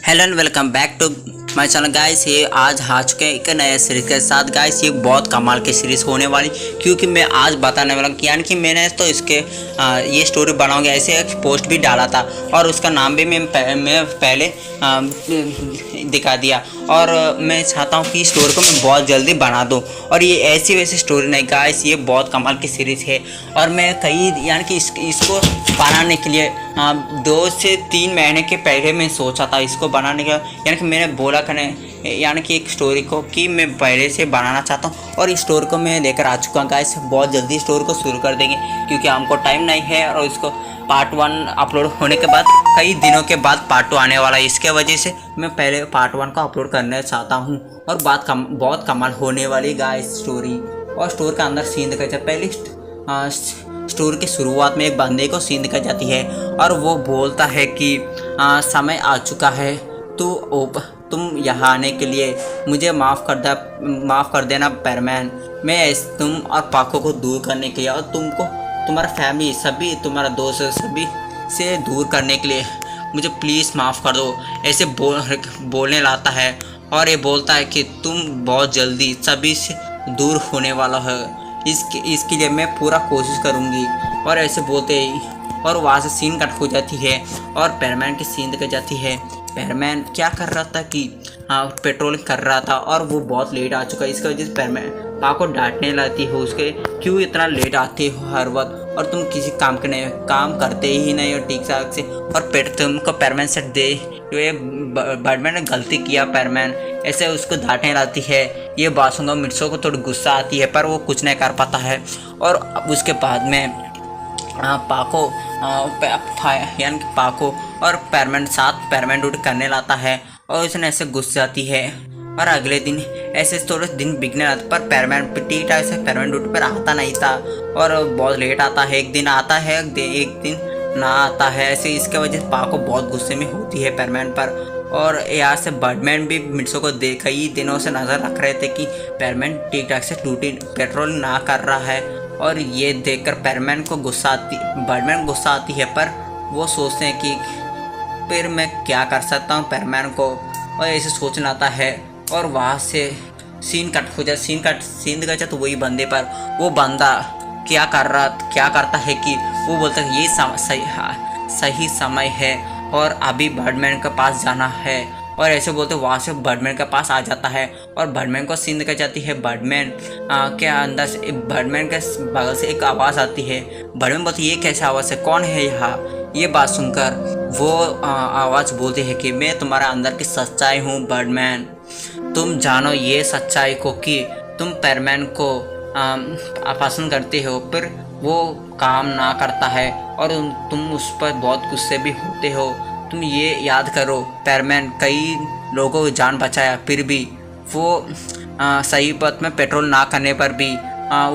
Hello and welcome back to my channel guys. ये आज आ चुके हैं एक नए सीरीज के साथ गाइस। ये बहुत कमाल की सीरीज़ होने वाली, क्योंकि मैं आज बताने वाला कि यानी कि मैंने तो इसके ये स्टोरी बनाऊंगा ऐसे एक पोस्ट भी डाला था और उसका नाम भी मैं पहले दिखा दिया। और मैं चाहता हूँ कि स्टोरी को मैं बहुत जल्दी बना दूँ। और ये ऐसी वैसी स्टोरी नहीं गाइस, ये बहुत कमाल की सीरीज़ है। और मैं कई यानी कि इसको बनाने के लिए 2 से 3 महीने के पहले मैं सोचा था इसको बनाने का। यानी कि मैंने बोला करने यानी कि एक स्टोरी को कि मैं पहले से बनाना चाहता हूँ और इस स्टोरी को मैं लेकर आ चुका हूँ गाइस। बहुत जल्दी स्टोरी को शुरू कर देंगे क्योंकि हमको टाइम नहीं है और इसको पार्ट 1 अपलोड होने के बाद कई दिनों के बाद पार्ट 2 आने वाला है। इसके वजह से मैं पहले पार्ट 1 को अपलोड करना चाहता हूँ और बहुत कमाल होने वाली गाइस स्टोरी। और स्टोरी का अंदर सीन दिखाई जाता है। पहले स्टोरी की शुरुआत में एक बंदे को सीन दिखाई जाती है और वो बोलता है कि समय आ चुका है, तुम यहाँ आने के लिए मुझे माफ़ कर देना पैरमैन। मैं तुम और पाको को दूर करने के लिए और तुमको तुम्हारा फैमिली सभी तुम्हारा दोस्त सभी से दूर करने के लिए मुझे प्लीज़ माफ़ कर दो। ऐसे बोलने लाता है और ये बोलता है कि तुम बहुत जल्दी सभी से दूर होने वाला है, इसके लिए मैं पूरा कोशिश करूँगी। और ऐसे बोलते ही और वहाँ से सीन कट हो जाती है और पैरमैन की सीन दिखाई जाती है। पैरमैन क्या कर रहा था कि पेट्रोलिंग कर रहा था और वो बहुत लेट आ चुका है। इसकी वजह से पैरमैन पाको डांटने लगती हो उसके, क्यों इतना लेट आते हो हर वक्त और तुम किसी काम करते ही नहीं हो ठीक ठाक से। और तुमको पैरमैन से दे ये बर्डमैन ने गलती किया। पैरमैन ऐसे उसको डांटने लगती है। ये बात सुनकर मिर्सो को थोड़ी गुस्सा आती है पर वो कुछ नहीं कर पाता है। और उसके बाद में पाको यानी कि पाको और पैरमैन साथ पैरमैन ड्यूटी करने लाता है और उसने ऐसे गुस्सा आती है। और अगले दिन ऐसे थोड़े दिन बिगने लगते पर पैरमैन ठीक ठाक से पैरमैन ड्यूटी पर आता नहीं था और बहुत लेट आता है। एक दिन आता है एक दिन ना आता है ऐसे। इसके वजह से पाको बहुत गुस्से में होती है पैरमैन पर। और यहाँ से बर्डमैन भी मिर्सो को कई दिनों से नज़र रख रहे थे कि पैरमैन ठीक ठाक से ड्यूटी पेट्रोल ना कर रहा है। और ये देखकर बर्डमैन गुस्सा आती है पर वो सोचते हैं कि फिर मैं क्या कर सकता हूँ पैरमैन को, और ऐसे सोचना आता है। और वहाँ से सीन कट हो जाए सीन दिखा जाए तो वही बंदे पर वो बंदा क्या करता है कि वो बोलता है ये सही समय है और अभी बर्डमैन के पास जाना है। और ऐसे बोलते वहाँ से बर्डमैन के पास आ जाता है और बर्डमैन को सीन दिखाई जाती है। बर्डमैन के अंदर से बर्डमैन के बगल से एक आवाज़ आती है। बर्डमैन बोलती ये कैसे आवाज़ है, कौन है यहाँ। ये बात सुनकर वो आवाज़ बोलती है कि मैं तुम्हारा अंदर की सच्चाई हूँ बर्डमैन, तुम जानो ये सच्चाई को कि तुम पैरमैन को पसंद करते हो पर वो काम ना करता है और तुम उस पर बहुत गुस्से भी होते हो। तुम ये याद करो पैरमैन कई लोगों को जान बचाया फिर भी वो सही पथ में पेट्रोल ना करने पर भी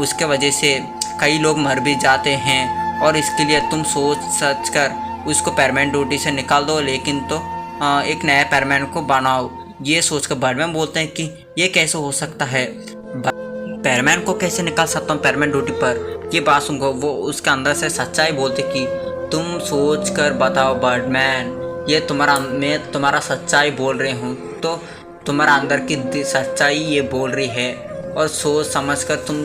उसके वजह से कई लोग मर भी जाते हैं। और इसके लिए तुम सोच कर उसको पैरमैन ड्यूटी से निकाल दो, लेकिन तो एक नया पैरमैन को बनाओ। ये सोचकर बर्डमैन बोलते हैं कि ये कैसे हो सकता है, पैरमैन को कैसे निकाल सकता हूँ पैरमैन ड्यूटी पर। ये बात सुनकर वो उसके अंदर से सच्चाई बोलते कि तुम सोच कर बताओ बर्डमैन, ये मैं तुम्हारा सच्चाई बोल रही हूँ तो तुम्हारा अंदर की सच्चाई ये बोल रही है और सोच समझ कर तुम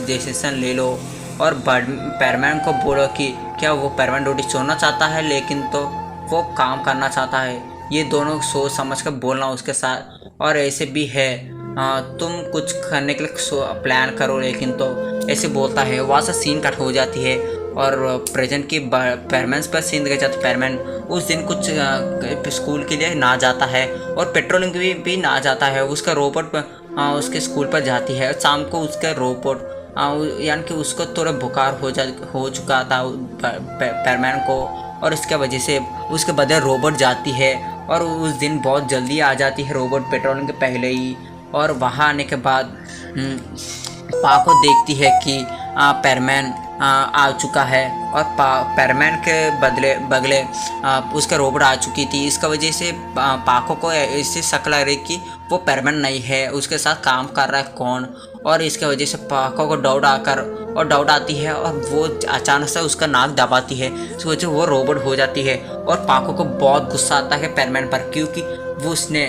डिसीजन ले लो। और पैरमैन को बोलो कि क्या वो पैरमैन ड्यूटी छोड़ना चाहता है लेकिन तो वो काम करना चाहता है। ये दोनों सोच समझ कर बोलना उसके साथ। और ऐसे भी है तुम कुछ करने के लिए प्लान करो, लेकिन तो ऐसे बोलता है। वहाँ से सीन कट हो जाती है और प्रेजेंट की पैरमैन पर सीन दिखाई जाता है। पैरमैन उस दिन कुछ स्कूल के लिए ना जाता है और पेट्रोलिंग भी ना जाता है। उसका रोबोट उसके स्कूल पर जाती है। शाम को उसका रोबोट यानी कि उसको थोड़ा बुखार हो चुका था पैरमैन को और इसके वजह से उसके बदले रोबोट जाती है और उस दिन बहुत जल्दी आ जाती है रोबोट पेट्रोलिंग के पहले ही। और वहाँ आने के बाद पाको देखती है कि पैरमैन आ चुका है और पैरमैन के बगले उसका रोबोट आ चुकी थी। इसका वजह से पाको को ऐसे शक लग रही कि वो परमानेंट नहीं है, उसके साथ काम कर रहा है कौन। और इसके वजह से पाको को डाउट आती है और वो अचानक से उसका नाक दबाती है, इस वजह से वो रोबोट हो जाती है। और पाको को बहुत गुस्सा आता है परमानेंट पर, क्योंकि वो उसने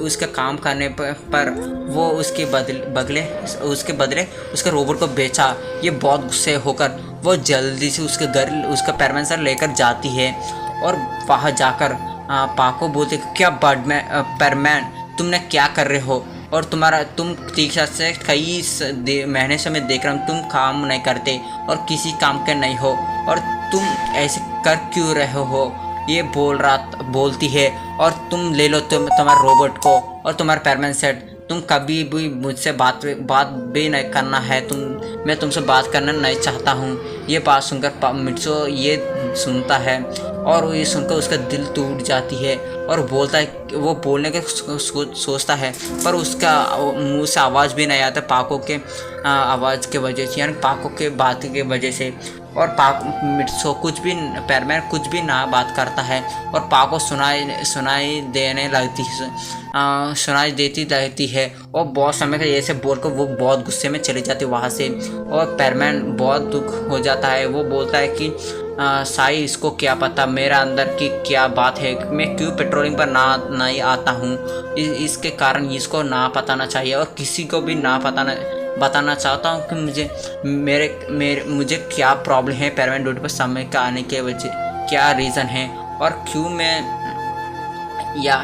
उसका काम करने पर वो उसके बदले उसके रोबोट को बेचा। ये बहुत गुस्से होकर वो जल्दी से उसके घर उसका परमानेंट सर लेकर जाती है। और वहाँ जाकर पाको बोलते क्या परमैन तुमने क्या कर रहे हो, और तुम तीसरा से कई महीने से मैं देख रहा हूँ तुम काम नहीं करते और किसी काम के नहीं हो, और तुम ऐसे कर क्यों रहे हो, ये बोलती है। और तुम ले लो तुम्हारे रोबोट को और तुम्हारा परमानेंट सेट, तुम कभी भी मुझसे बात भी नहीं करना है, मैं तुमसे बात करना नहीं चाहता हूँ। ये बात सुनकर मित्सो ये सुनता है और ये सुनकर उसका दिल टूट जाती है और बोलता है, वो बोलने के सोचता है पर उसका मुंह से आवाज़ भी नहीं आता पाको के आवाज़ के वजह से, यानी पाको के बात के वजह से। और मित्सो परमैन कुछ भी ना बात करता है और पाको सुनाई देती रहती है। और बहुत समय का ऐसे बोलकर वो बहुत गुस्से में चली जाती है वहाँ से। और परमैन बहुत दुख हो जाता है, वो बोलता है कि साई इसको क्या पता मेरा अंदर की क्या बात है, मैं क्यों पेट्रोलिंग पर नहीं आता हूँ, इसके कारण इसको ना बताना चाहिए और किसी को भी ना बताना चाहता हूँ कि मुझे क्या प्रॉब्लम है परमानेंट ड्यूटी पर समय का आने के वजह क्या रीज़न है, और क्यों मैं या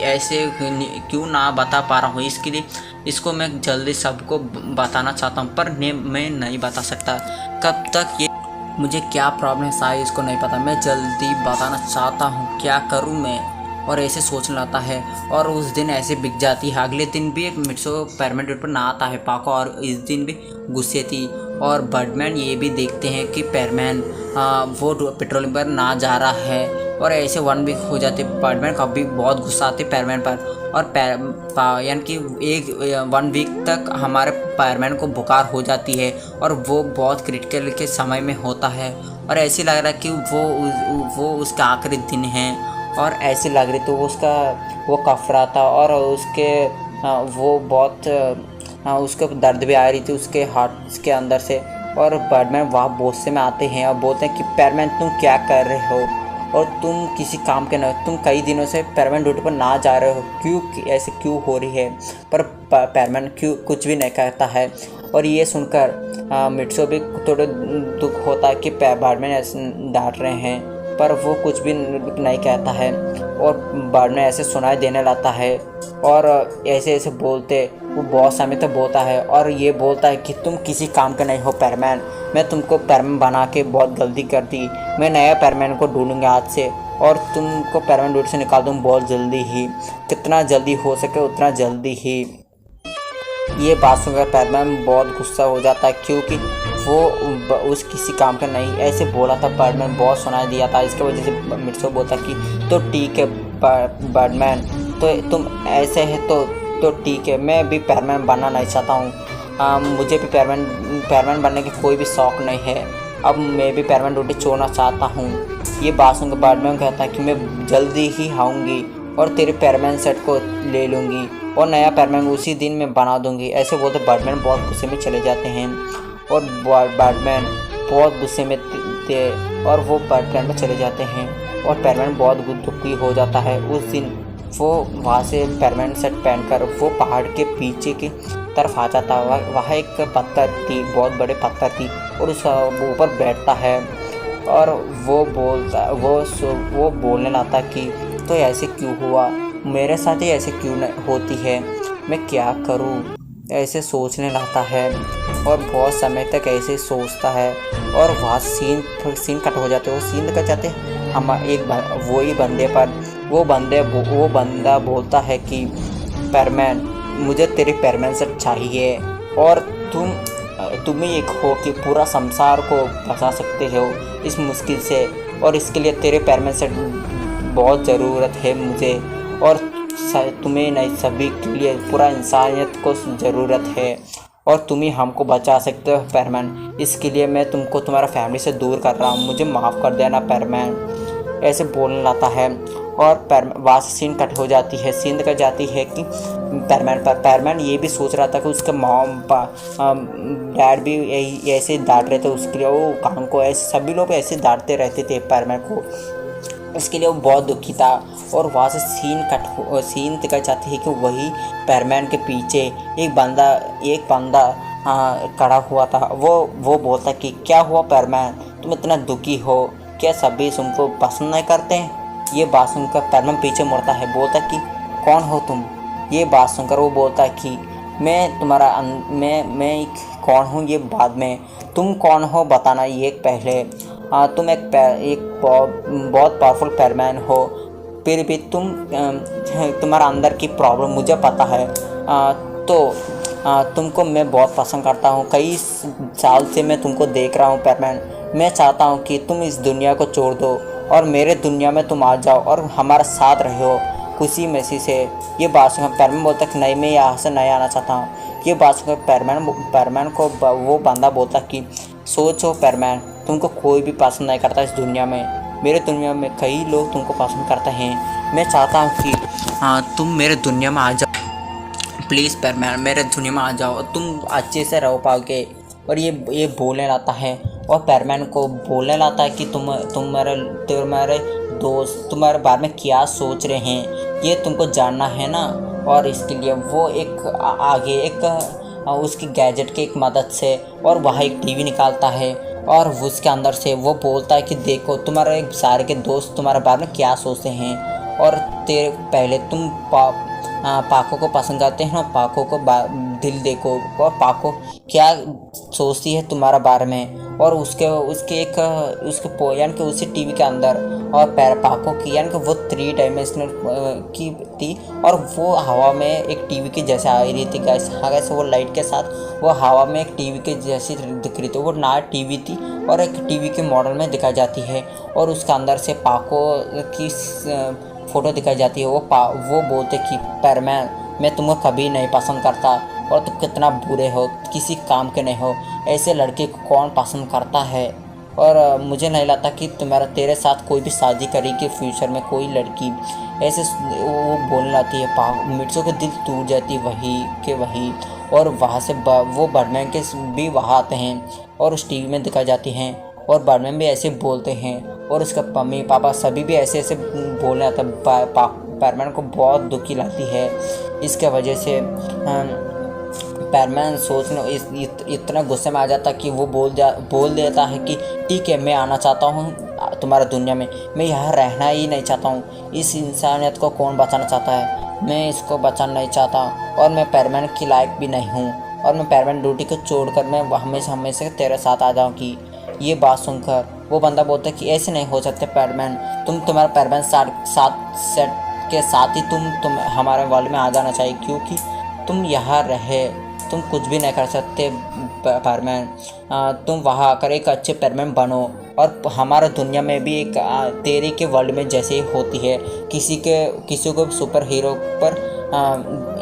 ऐसे क्यों ना बता पा रहा हूँ। इसके लिए इसको मैं जल्दी सबको बताना चाहता हूँ पर मैं नहीं बता सकता। कब तक ये मुझे क्या प्रॉब्लम है शायद इसको नहीं पता, मैं जल्दी बताना चाहता हूँ, क्या करूँ मैं। और ऐसे सोचने लगता है और उस दिन ऐसे बिक जाती है। अगले दिन भी मित्सो परमानेंट ड्यूटी पर ना आता है पाको, और इस दिन भी गुस्से थी। और बर्डमैन ये भी देखते हैं कि परमैन वो पेट्रोलिंग पर ना जा रहा है, और ऐसे 1 वीक हो जाते। बर्डमैन कभी बहुत गुस्सा आते परमैन पर, और यानी कि 1 वीक तक हमारे परमैन को बुखार हो जाती है और वो बहुत क्रिटिकल के समय में होता है। और ऐसे लग रहा है कि वो उसका आखिरी दिन है, और ऐसे लग रही तो वो कफरा था और वो बहुत उसको दर्द भी आ रही थी उसके हार्ट के अंदर से। और बर्डमैन वहाँ गुस्से में आते हैं और बोलते हैं कि परमैन तुम क्या कर रहे हो, और तुम किसी काम के न, तुम कई दिनों से परमैन ड्यूटी पर ना जा रहे हो, क्यों ऐसे क्यों हो रही है। पर परमैन क्यों कुछ भी नहीं कहता है। और ये सुनकर मित्सो भी थोड़ा दुख होता है कि बर्डमैन ऐसे डांट रहे हैं, पर वो कुछ भी नहीं कहता है। और बर्डमैन ऐसे सुनाई देने लगता है और ऐसे बोलते वो बहुत समय तक बोलता है, और ये बोलता है कि तुम किसी काम के नहीं हो परमैन, मैं तुमको परमैन बना के बहुत गलती कर दी, मैं नया परमैन को ढूंढूंगा आज से और तुमको परमैन ड्यूटी से निकाल दूँ बहुत जल्दी ही, कितना जल्दी हो सके उतना जल्दी ही। ये बात सुनकर परमैन बहुत गुस्सा हो जाता है, क्योंकि वो उस किसी काम का नहीं ऐसे बोला था। बर्डमैन बहुत सुनाई दिया था, इसके वजह से मित्सो बोलता कि तो ठीक है बर्डमैन, तो तुम ऐसे है तो ठीक है, मैं भी परमैन बनना नहीं चाहता हूँ, मुझे भी परमैन बनने की कोई भी शौक़ नहीं है, अब मैं भी परमैन ड्यूटी छोड़ना चाहता हूँ। ये बात सुनकर बर्डमैन कहता है कि मैं जल्दी ही आऊँगी और तेरे परमैन सेट को ले लूँगी और नया परमैन उसी दिन में बना दूँगी। ऐसे बोलते बर्डमैन बहुत गुस्से में चले जाते हैं और बर्डमैन बहुत गुस्से में थे और वो बर्डमैन में चले जाते हैं और परमैन बहुत दुखी हो जाता है। उस दिन वो वहाँ से परमैन सेट पहनकर वो पहाड़ के पीछे की तरफ आ जाता है। वहाँ एक पत्थर थी, बहुत बड़े पत्थर थी, और उस ऊपर बैठता है और वो बोलने लगता कि तो ऐसे क्यों हुआ, मेरे साथ ही ऐसे क्यों होती है, मैं क्या करूँ, ऐसे सोचने लगता है और बहुत समय तक ऐसे सोचता है। और वहाँ सीन कट हो जाते, वो सीन कट जाते हम एक वही बंदे पर वो बंदा बोलता है कि परमैन मुझे तेरे परमैन से चाहिए और तुम ही एक हो कि पूरा संसार को बचा सकते हो इस मुश्किल से, और इसके लिए तेरे परमैन से बहुत ज़रूरत है मुझे, और तुम्हें नहीं सभी के लिए पूरा इंसानियत को ज़रूरत है, और तुम ही हमको बचा सकते हो परमैन, इसके लिए मैं तुमको तुम्हारा फैमिली से दूर कर रहा हूँ, मुझे माफ़ कर देना परमैन। ऐसे बोलने लगता है और वहाँ से सीन कट हो जाती है। सीन कट जाती है कि पैरमैन ये भी सोच रहा था कि उसके डैड भी ऐसे डांट रहे थे उसके लिए, वो काम को ऐसे सभी लोग ऐसे डांटते रहते थे पैरमैन को, इसके लिए वो बहुत दुखी था। और वहाँ से सीन दिखाई जाती है कि वही पैरमैन के पीछे एक बंदा खड़ा हुआ था। वो बोलता कि क्या हुआ पैरमैन, तुम इतना दुखी हो, क्या सभी तुमको पसंद नहीं करते हैं? ये बात सुनकर पैरमैन पीछे मुड़ता है, बोलता कि कौन हो तुम? ये बात सुनकर वो बोलता कि मैं कौन हूँ ये बाद में, तुम कौन हो बताना ये पहले। तुम एक बहुत पावरफुल पैरमैन हो, फिर भी तुम्हारा अंदर की प्रॉब्लम मुझे पता है। तुमको मैं बहुत पसंद करता हूँ, कई साल से मैं तुमको देख रहा हूँ पैरमैन। मैं चाहता हूँ कि तुम इस दुनिया को छोड़ दो और मेरे दुनिया में तुम आ जाओ और हमारा साथ रहो खुशी मसी से। ये बात सुनकर पैरमैन बोलता कि नहीं, मैं यहाँ से नहीं आना चाहता हूँ। ये बात सुनकर पैरमैन को वो बंदा बोलता कि सोचो पैरमैन, तुमको कोई भी पसंद नहीं करता इस दुनिया में, मेरे दुनिया में कई लोग तुमको पसंद करते हैं। मैं चाहता हूँ कि तुम मेरे दुनिया में आ जाओ, प्लीज़ पैरमैन मेरे दुनिया में आ जाओ, तुम अच्छे से रह पाओगे। और ये बोलने लाता है और पैरमैन को बोलने लाता है कि तुम्हारे दोस्त तुम्हारे बारे में क्या सोच रहे हैं, ये तुमको जानना है ना। और इसके लिए वो उसकी गैजेट के एक मदद से और वह एक टीवी निकालता है और उसके अंदर से वो बोलता है कि देखो तुम्हारे सारे के दोस्त तुम्हारे बारे में क्या सोचते हैं, और पहले तुम पाको को पसंद करते हैं ना, पाको को दिल देखो और पाको क्या सोचती है तुम्हारा बारे में। और उसके यानी कि उसी टीवी के अंदर और पाको की यानी कि वो 3 डायमेंशनल की थी और वो हवा में एक टीवी के जैसे आ रही थी गाइस। हाँ गाइस, वो लाइट के साथ वो हवा में एक टीवी के जैसी दिख रही थी। वो नया टीवी थी और एक टीवी के मॉडल में दिखाई जाती है और उसके अंदर से पाको की फ़ोटो दिखाई जाती है। वो बोलते कि पैरमैन मैं तुमको कभी नहीं पसंद करता और तुम कितना बुरे हो, किसी काम के नहीं हो, ऐसे लड़के को कौन पसंद करता है। और मुझे नहीं लगता कि तेरे साथ कोई भी शादी करेगी फ्यूचर में कोई लड़की, ऐसे वो बोलने लगती है। मिर्चों के दिल टूट जाती वही और वहाँ से वो बर्डमैन के भी वहाँ आते हैं और उस टीवी में दिखाई जाती हैं और बर्डमैन भी ऐसे बोलते हैं और उसका मम्मी पापा सभी भी ऐसे बोलने आता है। पैरमैन को बहुत दुखी लगती है। इसके वजह से पैरमैन इतना गुस्से में आ जाता कि वो बोल देता है कि ठीक है, मैं आना चाहता हूँ तुम्हारा दुनिया में, मैं यहाँ रहना ही नहीं चाहता हूँ। इस इंसानियत को कौन बचाना चाहता है, मैं इसको बचाना नहीं चाहता और मैं पैरमैन की लायक भी नहीं हूँ और मैं पैरमैन ड्यूटी को छोड़कर मैं हमेशा तेरे साथ आ जाऊँगी। ये बात सुनकर वो बंदा बोलता है कि ऐसे नहीं हो सकते पैरमैन, तुम्हारा पैरमैन सेट के साथ ही तुम हमारे वर्ल्ड में आ जाना चाहिए, क्योंकि तुम यहाँ रहे तुम कुछ भी नहीं कर सकते पैरमैन। तुम वहाँ आकर एक अच्छे पैरमैन बनो और हमारा दुनिया में भी एक तेरे के वर्ल्ड में जैसे ही होती है, किसी को सुपर हीरो पर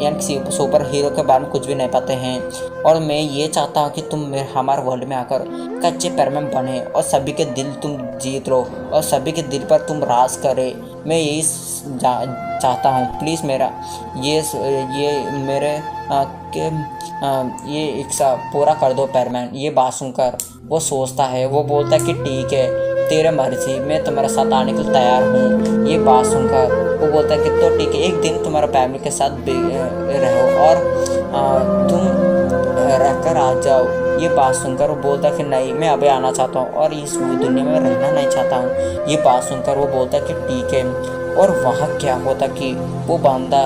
यानी सुपर हीरो के बारे में कुछ भी नहीं पाते हैं। और मैं ये चाहता हूँ कि तुम हमारे वर्ल्ड में आकर अच्छे पैरमैन बने और सभी के दिल तुम जीत लो और सभी के दिल पर तुम राज करे। मैं यही चाहता हूँ, प्लीज़ मेरा ये इच्छा पूरा कर दो पैरमैन। ये बात सुनकर वो सोचता है, वो बोलता है कि ठीक है, तेरे मर्जी, मैं तुम्हारे साथ आने के लिए तैयार हूँ। ये बात सुनकर वो बोलता है कि तो ठीक है, एक दिन तुम्हारा फैमिली के साथ रहो और तुम रहकर आ जाओ। ये बात सुनकर वो बोलता है कि नहीं, मैं अभी आना चाहता हूँ और इस दुनिया में रहना नहीं चाहता हूँ। ये बात सुनकर वो बोलता है कि ठीक है। और वहाँ क्या होता कि वो बंदा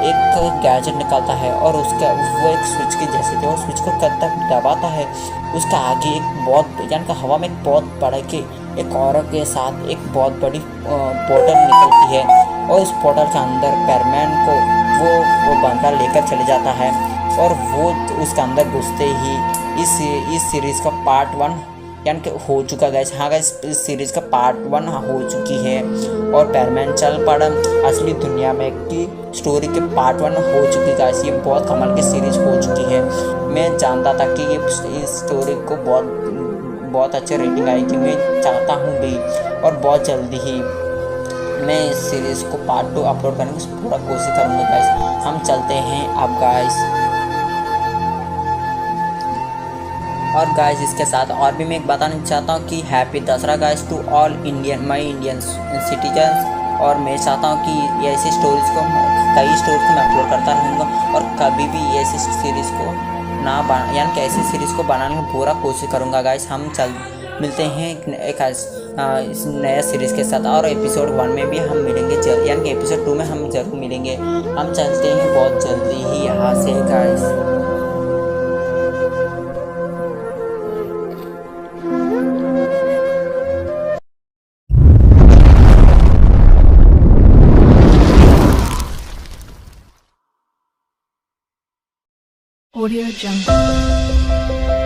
एक गैजेट निकालता है और उसका वो एक स्विच के जैसे थे और स्विच को दबाता है, उसका आगे एक बहुत यानी कि हवा में एक बहुत बड़ा कि एक औरत के साथ एक बहुत बड़ी पोर्टल निकलती है और उस पोर्टल के अंदर पैरमैन को वो बंदा लेकर चले जाता है और वो उसके अंदर घुसते ही इस सीरीज़ का पार्ट 1 यानी कि हो चुका गया। हाँ गाइस, इस सीरीज़ का पार्ट 1 हो चुकी है और पैरमैन चल पड़ा असली दुनिया में की स्टोरी के पार्ट 1 हो चुकी गाइस। ये बहुत कमाल की सीरीज़ हो चुकी है। मैं जानता था कि इस स्टोरी को बहुत अच्छे रेटिंग आएगी, मैं चाहता हूँ भी और बहुत जल्दी ही मैं इस सीरीज़ को पार्ट 2 अपलोड करने की पूरा कोशिश करूँगा गाइस। हम चलते हैं अब गाइस। और गाइस इसके साथ और भी मैं एक बताना चाहता हूँ कि happy Dussehra guys to all Indian Indian citizens. और मैं चाहता हूँ कि ये ऐसी स्टोरीज़ को, कई स्टोरीज को मैं अपलोड करता रहूँगा और कभी भी ऐसी सीरीज़ को ना बना, यानी कि ऐसी सीरीज़ को बनाने की पूरा कोशिश करूँगा गाइस। हम मिलते हैं एक इस नया सीरीज़ के साथ, और एपिसोड 1 में भी हम मिलेंगे, यानी कि एपिसोड 2 में हम ज़रूर मिलेंगे। हम चलते हैं बहुत जल्दी ही यहाँ से गाइस। Audio Jungle.